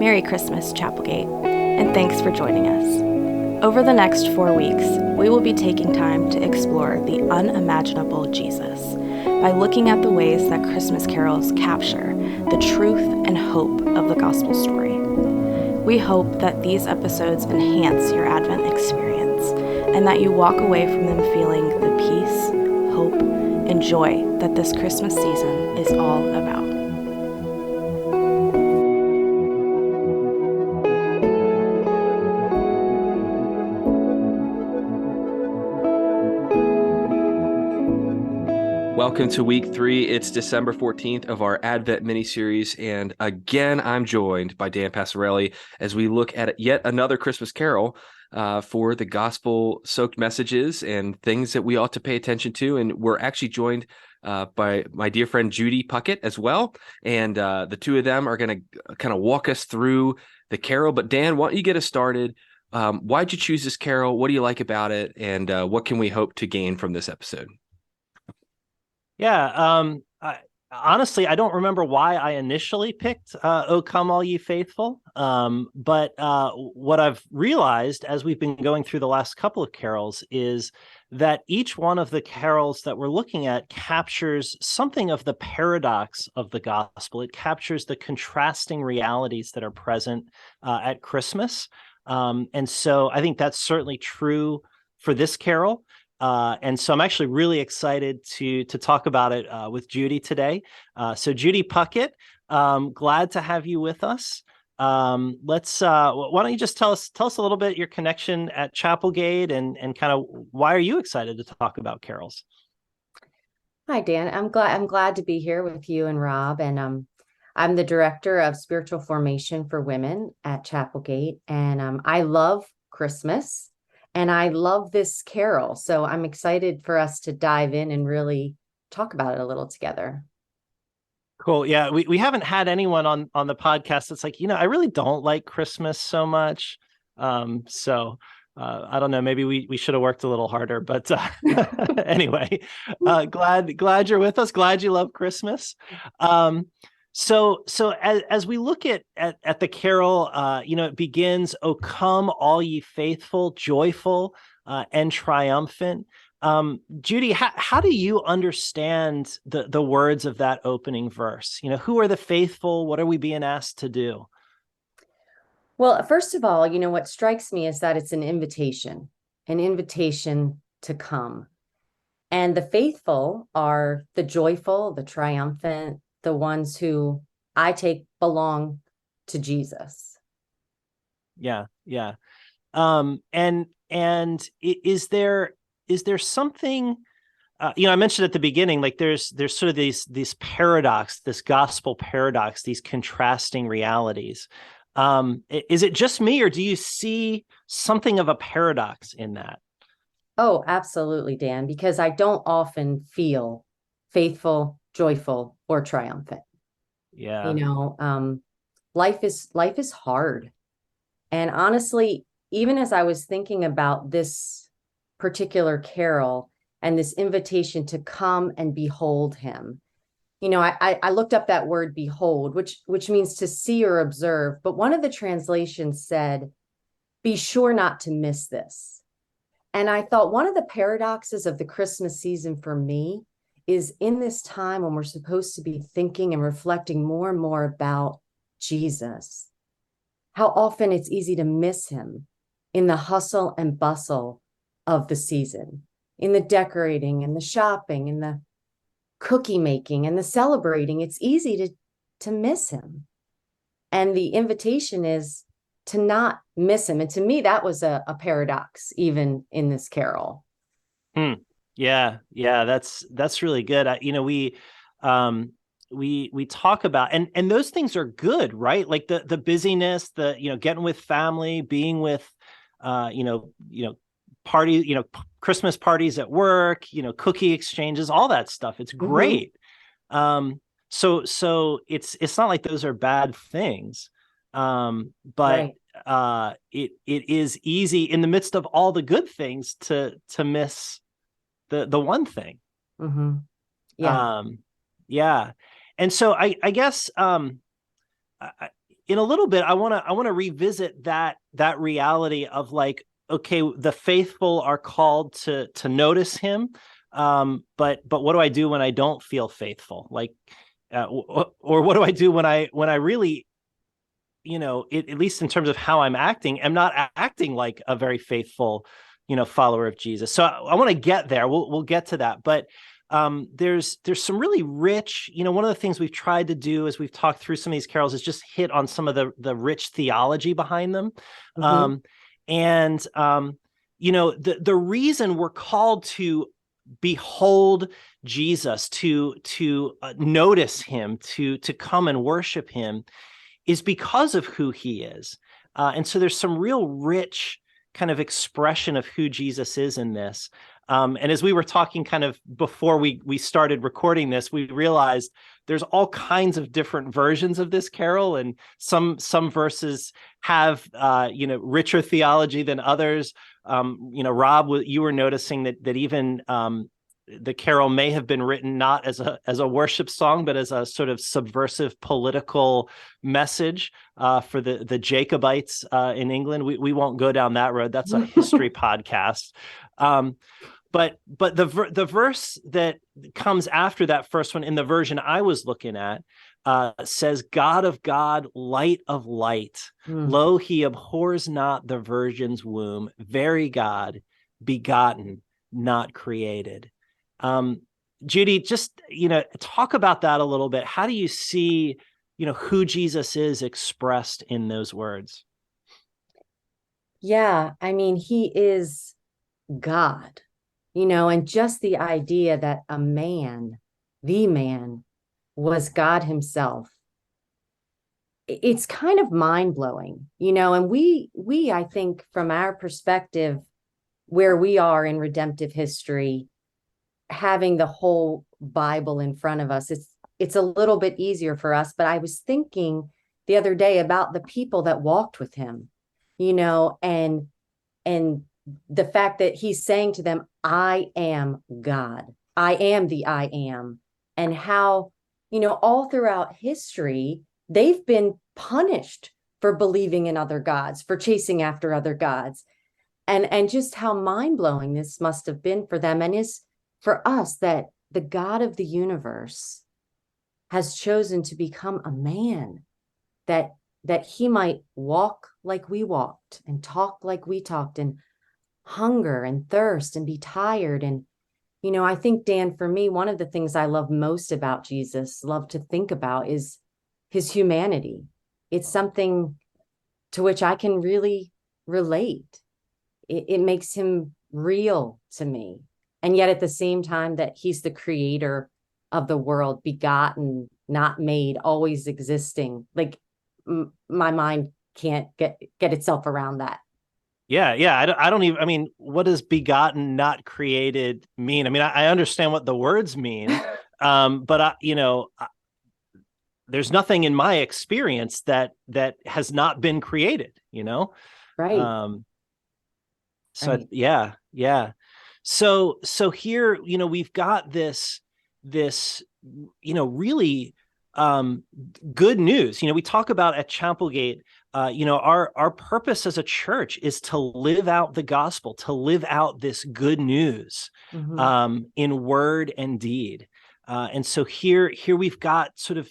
Merry Christmas, Chapelgate, and thanks for joining us. Over the next 4 weeks, we will be taking time to explore the unimaginable Jesus by looking at the ways that Christmas carols capture the truth and hope of the gospel story. We hope that these episodes enhance your Advent experience and that you walk away from them feeling the peace, hope, and joy that this Christmas season is all about. Welcome to week 3. It's December 14th of our Advent mini-series, and again, I'm joined by Dan Passarelli as we look at yet another Christmas carol for the gospel-soaked messages and things that we ought to pay attention to. And we're actually joined by my dear friend Judy Puckett as well, and the two of them are going to kind of walk us through the carol. But Dan, why don't you get us started? Why'd you choose this carol? What do you like about it? And what can we hope to gain from this episode? Yeah, honestly, I don't remember why I initially picked "O Come All Ye Faithful," but what I've realized as we've been going through the last couple of carols is that each one of the carols that we're looking at captures something of the paradox of the gospel. It captures the contrasting realities that are present at Christmas, and so I think that's certainly true for this carol. And so I'm actually really excited to talk about it with Judy today. So Judy Puckett, glad to have you with us. Why don't you just tell us a little bit your connection at Chapelgate and kind of why are you excited to talk about carols? Hi, Dan. I'm glad to be here with you and Rob. And I'm the director of spiritual formation for women at Chapelgate, and I love Christmas. And I love this carol. So I'm excited for us to dive in and really talk about it a little together. Cool. Yeah, we haven't had anyone on the podcast that's like, I really don't like Christmas so much. So I don't know, maybe we should have worked a little harder. But anyway, glad you're with us. Glad you love Christmas. So as we look at the carol, it begins, "O come, all ye faithful, joyful, and triumphant." Judy, how do you understand the words of that opening verse? Who are the faithful? What are we being asked to do? Well, first of all, what strikes me is that it's an invitation to come. And the faithful are the joyful, the triumphant, the ones who I take belong to Jesus. Yeah. And is there something, I mentioned at the beginning, like there's sort of this paradox, this gospel paradox, these contrasting realities. Is it just me, or do you see something of a paradox in that? Oh, absolutely, Dan, because I don't often feel faithful, joyful, or triumphant. Yeah. Life is hard. And honestly, even as I was thinking about this particular carol and this invitation to come and behold him, I looked up that word behold, which means to see or observe. But one of the translations said, be sure not to miss this. And I thought one of the paradoxes of the Christmas season for me is in this time when we're supposed to be thinking and reflecting more and more about Jesus, how often it's easy to miss him in the hustle and bustle of the season, in the decorating and the shopping and the cookie making and the celebrating. It's easy to miss him. And the invitation is to not miss him. And to me, that was a paradox, even in this carol. Yeah, that's really good. We talk about and those things are good, right? Like the busyness, the getting with family, being with parties, Christmas parties at work, cookie exchanges, all that stuff. It's great. So it's not like those are bad things. But right. It is easy in the midst of all the good things to miss the one thing. Mm-hmm. Yeah. Yeah. And so I guess in a little bit, I want to revisit that reality of like, okay, the faithful are called to notice him, but what do I do when I don't feel faithful? Like, or what do I do when I really, at least in terms of how I'm acting, I'm not acting like a very faithful, follower of Jesus. So I want to get there. We'll get to that, but there's some really rich, one of the things we've tried to do as we've talked through some of these carols is just hit on some of the rich theology behind them. Mm-hmm. The reason we're called to behold Jesus, to notice him, to come and worship him, is because of who he is. And so there's some real rich kind of expression of who Jesus is in this. And as we were talking kind of before we started recording this, we realized there's all kinds of different versions of this carol, and some verses have richer theology than others. Rob, you were noticing that even the carol may have been written not as a worship song, but as a sort of subversive political message for the Jacobites in England. We won't go down that road. That's a history podcast. But the verse that comes after that first one in the version I was looking at says, "God of God, light of light, lo, he abhors not the virgin's womb, very God, begotten, not created." Judy, just, talk about that a little bit. How do you see, who Jesus is expressed in those words? Yeah, I mean, he is God, and just the idea that the man was God himself. It's kind of mind-blowing, and we, I think from our perspective, where we are in redemptive history, having the whole Bible in front of us, it's a little bit easier for us. But I was thinking the other day about the people that walked with him, and the fact that he's saying to them, I am God, I am the I am, and how, all throughout history, they've been punished for believing in other gods, for chasing after other gods, and just how mind-blowing this must have been for them, and is for us, that the God of the universe has chosen to become a man, that he might walk like we walked, and talk like we talked, and hunger and thirst and be tired. And, I think, Dan, for me, one of the things I love most about Jesus, love to think about, is his humanity. It's something to which I can really relate. It makes him real to me. And yet at the same time that he's the creator of the world, begotten, not made, always existing. Like my mind can't get itself around that. Yeah. I don't even, I mean, what does begotten, not created mean? I mean, I understand what the words mean, but there's nothing in my experience that has not been created, Right. So right. Yeah. So here, we've got this, really good news. We talk about at Chapelgate, our purpose as a church is to live out the gospel, to live out this good news in word and deed. And so here we've got sort of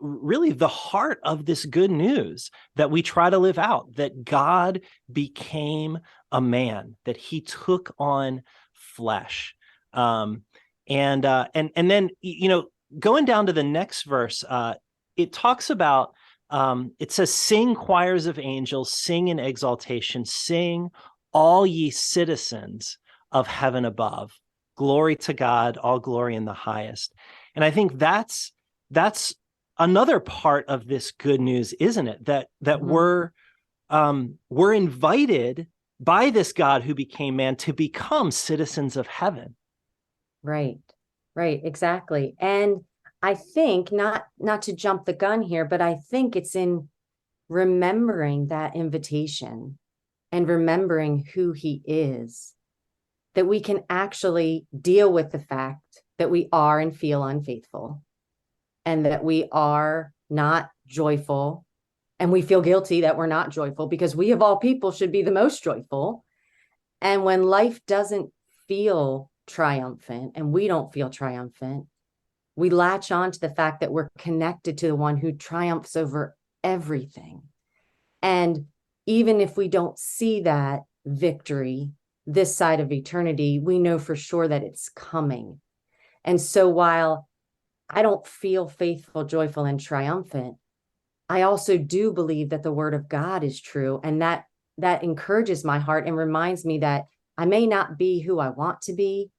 really the heart of this good news that we try to live out, that God became a man, that he took on flesh. And then, going down to the next verse, it talks about, it says, sing choirs of angels, sing in exultation, sing all ye citizens of heaven above. Glory to God, all glory in the highest. And I think that's another part of this good news, isn't it? That we're invited by this God who became man to become citizens of heaven. Right, exactly. And I think, not to jump the gun here, but I think it's in remembering that invitation and remembering who he is, that we can actually deal with the fact that we are and feel unfaithful, and that we are not joyful, And we feel guilty that we're not joyful because we of all people should be the most joyful. And when life doesn't feel triumphant and we don't feel triumphant, we latch on to the fact that we're connected to the one who triumphs over everything. And even if we don't see that victory this side of eternity, we know for sure that it's coming. And so while I don't feel faithful, joyful, and triumphant, I also do believe that the word of God is true. And that encourages my heart and reminds me that I may not be who I want to be,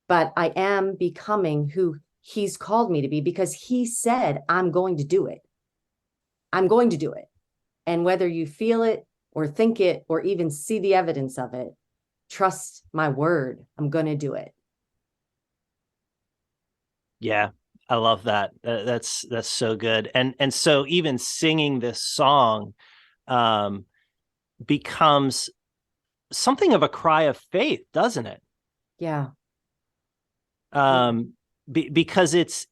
but I am becoming who he's called me to be, because he said, I'm going to do it. I'm going to do it. And whether you feel it or think it or even see the evidence of it, trust my word. I'm going to do it. Yeah, I love that. That's so good. And so even singing this song becomes something of a cry of faith, doesn't it? Yeah. Because it's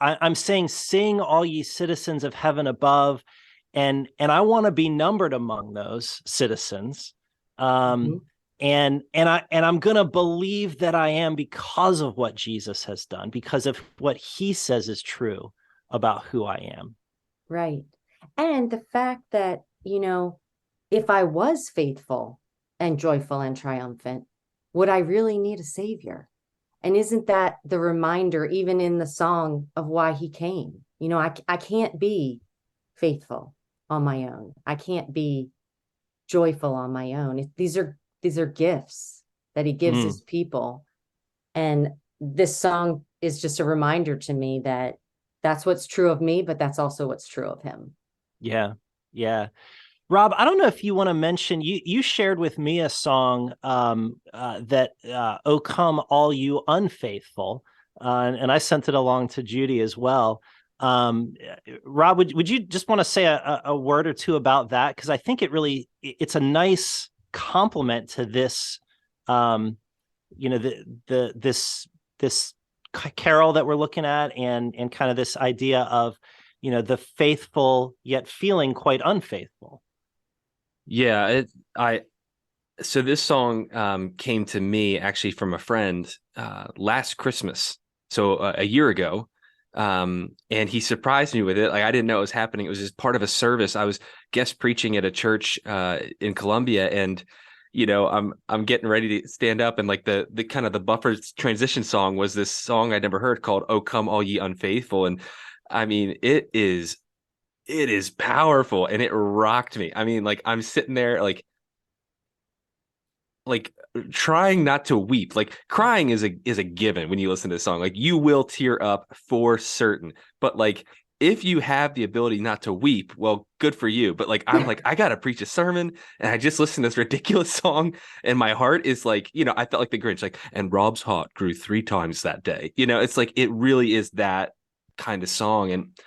I'm saying, sing all ye citizens of heaven above, and I want to be numbered among those citizens. And I'm going to believe that I am because of what Jesus has done, because of what he says is true about who I am. Right. And the fact that, if I was faithful and joyful and triumphant, would I really need a savior? And isn't that the reminder, even in the song, of why he came? I can't be faithful on my own. I can't be joyful on my own. These are gifts that he gives his people. And this song is just a reminder to me that that's what's true of me, but that's also what's true of him. Yeah. Yeah. Rob, I don't know if you want to mention, you shared with me a song that "O Come All You Unfaithful," and I sent it along to Judy as well. Rob, would you just want to say a word or two about that? Because I think it's a nice complement to this, this carol that we're looking at, and kind of this idea of, the faithful yet feeling quite unfaithful. Yeah, so this song came to me actually from a friend last Christmas, so a year ago, and he surprised me with it. Like, I didn't know it was happening. It was just part of a service. I was guest preaching at a church in Columbia, and I'm getting ready to stand up, and like the kind of the buffer transition song was this song I'd never heard called "O Come All Ye Unfaithful," and I mean, it is powerful, and it rocked me. I mean, like, I'm sitting there like trying not to weep. Like, crying is a given when you listen to this song. Like, you will tear up for certain. But like, if you have the ability not to weep, well, good for you. But like, I'm like, I gotta preach a sermon, and I just listened to this ridiculous song, and my heart is like, I felt like the Grinch, like, and Rob's heart grew 3 times that day. It's like, it really is that kind of song. And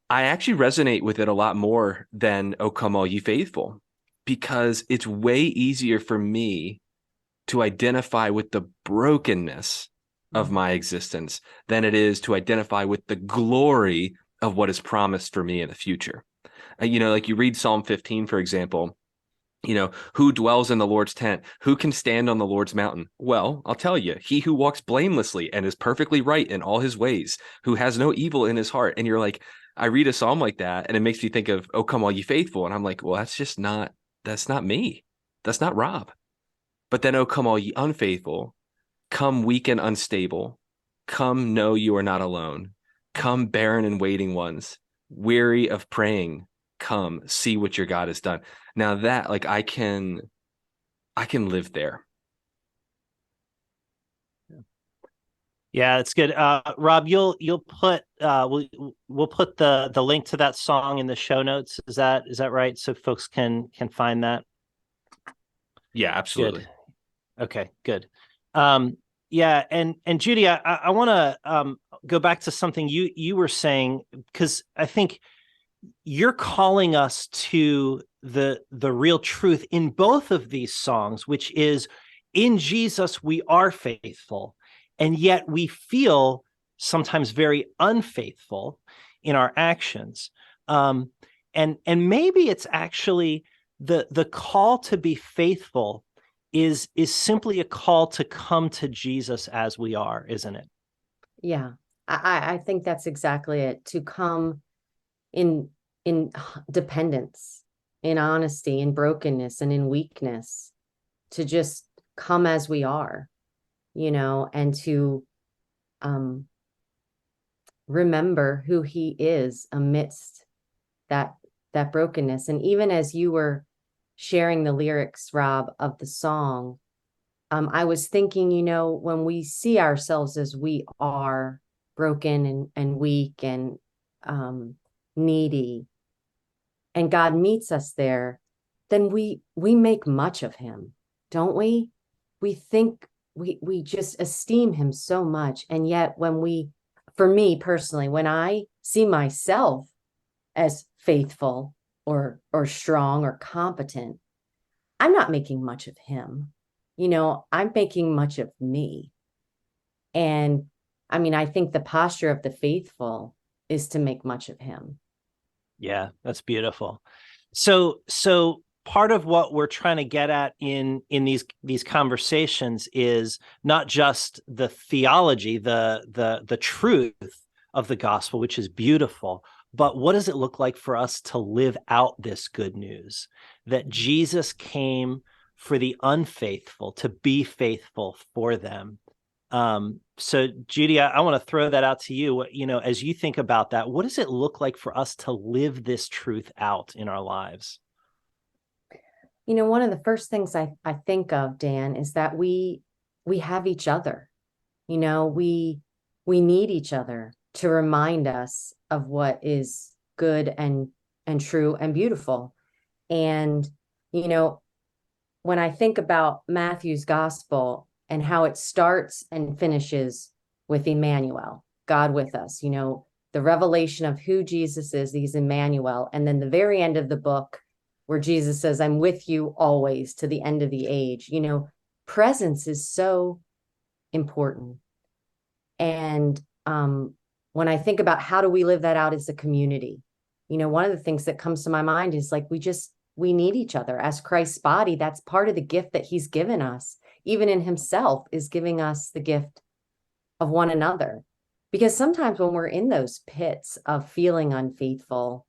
I actually resonate with it a lot more than "O Come All Ye Faithful," because it's way easier for me to identify with the brokenness of my existence than it is to identify with the glory of what is promised for me in the future. Like, you read Psalm 15, for example, who dwells in the Lord's tent? Who can stand on the Lord's mountain? Well, I'll tell you, he who walks blamelessly and is perfectly right in all his ways, who has no evil in his heart. And you're like, I read a psalm like that, and it makes me think of "O Come All Ye Faithful." And I'm like, well, that's not me. That's not Rob. But then, "O Come All Ye Unfaithful," come weak and unstable. Come, know you are not alone. Come, barren and waiting ones, weary of praying. Come, see what your God has done. Now that, like, I can live there. Yeah, it's good. Rob, you'll put we'll put the link to that song in the show notes. Is that right? So folks can find that. Yeah, absolutely. Good. Okay, good. Yeah, and Judy, I want to go back to something you were saying, because I think you're calling us to the real truth in both of these songs, which is, in Jesus we are faithful, and yet we feel sometimes very unfaithful in our actions. And maybe it's actually the call to be faithful is simply a call to come to Jesus as we are, isn't it? Yeah, I think that's exactly it. To come in dependence, in honesty, in brokenness, and in weakness, to just come as we are, and to remember who he is amidst that brokenness. And even as you were sharing the lyrics, Rob, of the song, I was thinking, when we see ourselves as we are, broken and weak and needy, and God meets us there, then we make much of him, don't we? We think we just esteem him so much. And yet for me personally, when I see myself as faithful or strong or competent, I'm not making much of him. I'm making much of me. And I mean, I think the posture of the faithful is to make much of him. Yeah, that's beautiful. So part of what we're trying to get at in these conversations is not just the theology, the truth of the gospel, which is beautiful, but what does it look like for us to live out this good news that Jesus came for the unfaithful, to be faithful for them. So Judy, I want to throw that out to you. As you think about that, what does it look like for us to live this truth out in our lives? One of the first things I think of, Dan, is that we have each other. We need each other to remind us of what is good and true and beautiful. And, when I think about Matthew's gospel and how it starts and finishes with Emmanuel, God with us, the revelation of who Jesus is, he's Emmanuel. And then the very end of the book where Jesus says, I'm with you always to the end of the age, presence is so important. And when I think about how do we live that out as a community, one of the things that comes to my mind is like, we need each other as Christ's body. That's part of the gift that he's given us, even in himself, is giving us the gift of one another. Because sometimes when we're in those pits of feeling unfaithful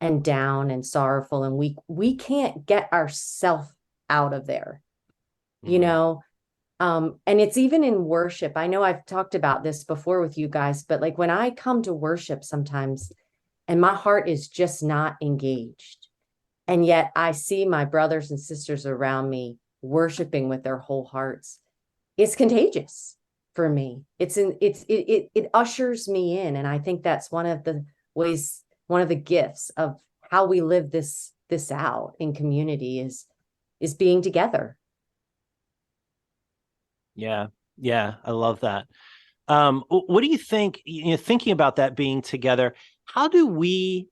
and down and sorrowful and weak, we can't get ourselves out of there, and it's even in worship. I know I've talked about this before with you guys, but like when I come to worship sometimes and my heart is just not engaged, and yet I see my brothers and sisters around me worshiping with their whole hearts, it's contagious for me. It ushers me in. And I think that's one of the gifts of how we live this out in community is being together. Yeah, I love that. What do you think, thinking about that being together, how do we,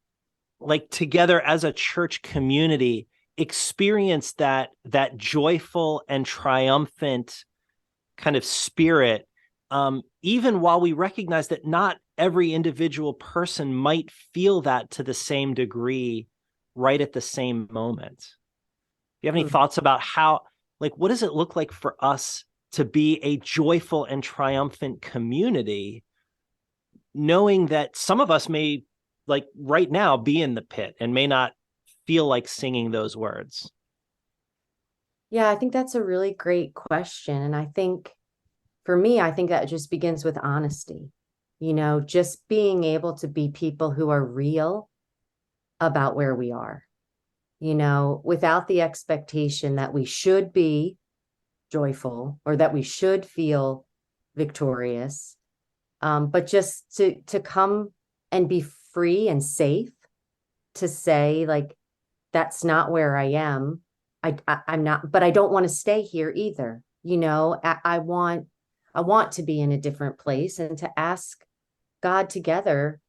like together as a church community, experience that joyful and triumphant kind of spirit, even while we recognize that not every individual person might feel that to the same degree right at the same moment? Do you have any thoughts about how, like, what does it look like for us to be a joyful and triumphant community, knowing that some of us may, like right now, be in the pit and may not feel like singing those words? Yeah, I think that's a really great question. And I think for me, I think that just begins with honesty, just being able to be people who are real about where we are, without the expectation that we should be joyful or that we should feel victorious, but just to come and be free and safe to say, like, that's not where I am. I'm not, but I don't want to stay here either. I want to be in a different place, and to ask God together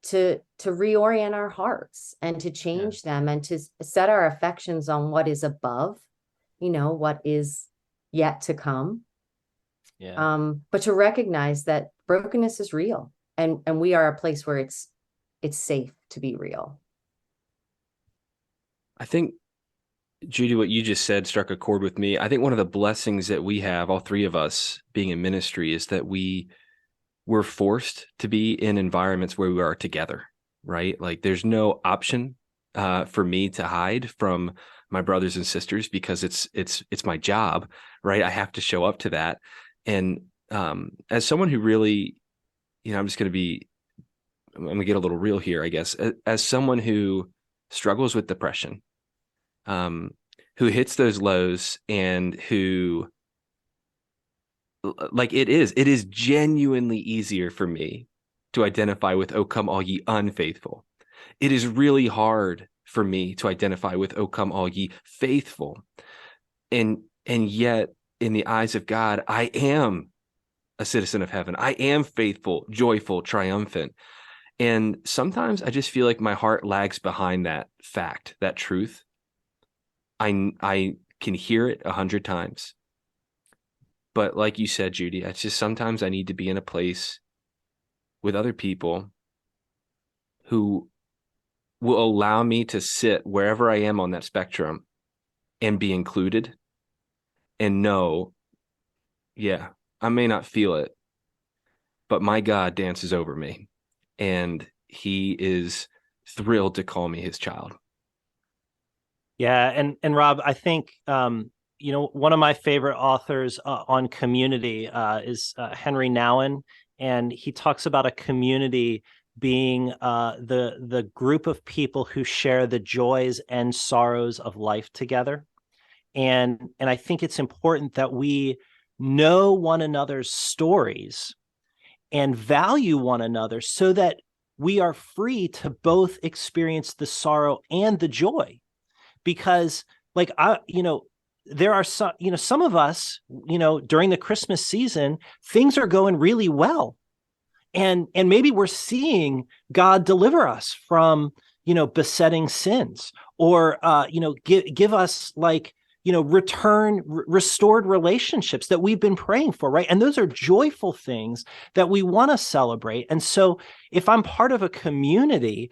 to reorient our hearts and to change them and to set our affections on what is above, what is yet to come. But to recognize that brokenness is real, and we are a place where it's safe to be real. I think, Judy, what you just said struck a chord with me. I think one of the blessings that we have, all three of us being in ministry, is that we're forced to be in environments where we are together, right? Like there's no option for me to hide from my brothers and sisters because it's my job, right? I have to show up to that. And as someone who really, I'm going to get a little real here, I guess, as someone who struggles with depression, who hits those lows, and who, like, it is genuinely easier for me to identify with, "Oh, come all ye unfaithful." It is really hard for me to identify with, "Oh, come all ye faithful." And yet, in the eyes of God, I am a citizen of heaven. I am faithful, joyful, triumphant. And sometimes I just feel like my heart lags behind that fact, that truth. I can hear it 100 times. But like you said, Judy, it's just sometimes I need to be in a place with other people who will allow me to sit wherever I am on that spectrum and be included and know, yeah, I may not feel it, but my God dances over me, and he is thrilled to call me his child. Yeah. And Rob, I think, one of my favorite authors on community is Henry Nouwen, and he talks about a community being the group of people who share the joys and sorrows of life together. And I think it's important that we know one another's stories and value one another so that we are free to both experience the sorrow and the joy. Because there are some of us, during the Christmas season, things are going really well. And maybe we're seeing God deliver us from, besetting sins, or, give us restored relationships that we've been praying for, right? And those are joyful things that we want to celebrate. And so if I'm part of a community,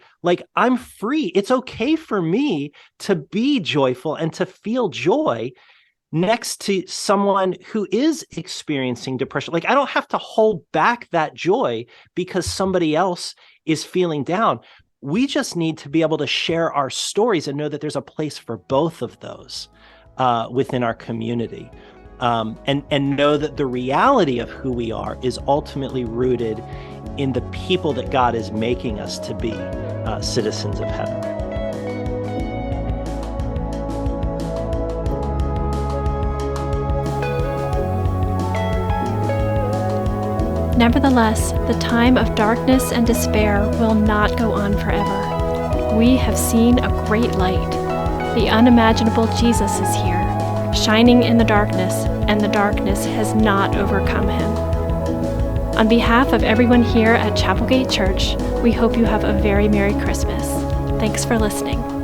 I'm free. It's okay for me to be joyful and to feel joy next to someone who is experiencing depression. I don't have to hold back that joy because somebody else is feeling down. We just need to be able to share our stories and know that there's a place for both of those within our community, and know that the reality of who we are is ultimately rooted in the people that God is making us to be, citizens of heaven. Nevertheless, the time of darkness and despair will not go on forever. We have seen a great light. The unimaginable Jesus is here, shining in the darkness, and the darkness has not overcome him. On behalf of everyone here at Chapelgate Church, we hope you have a very Merry Christmas. Thanks for listening.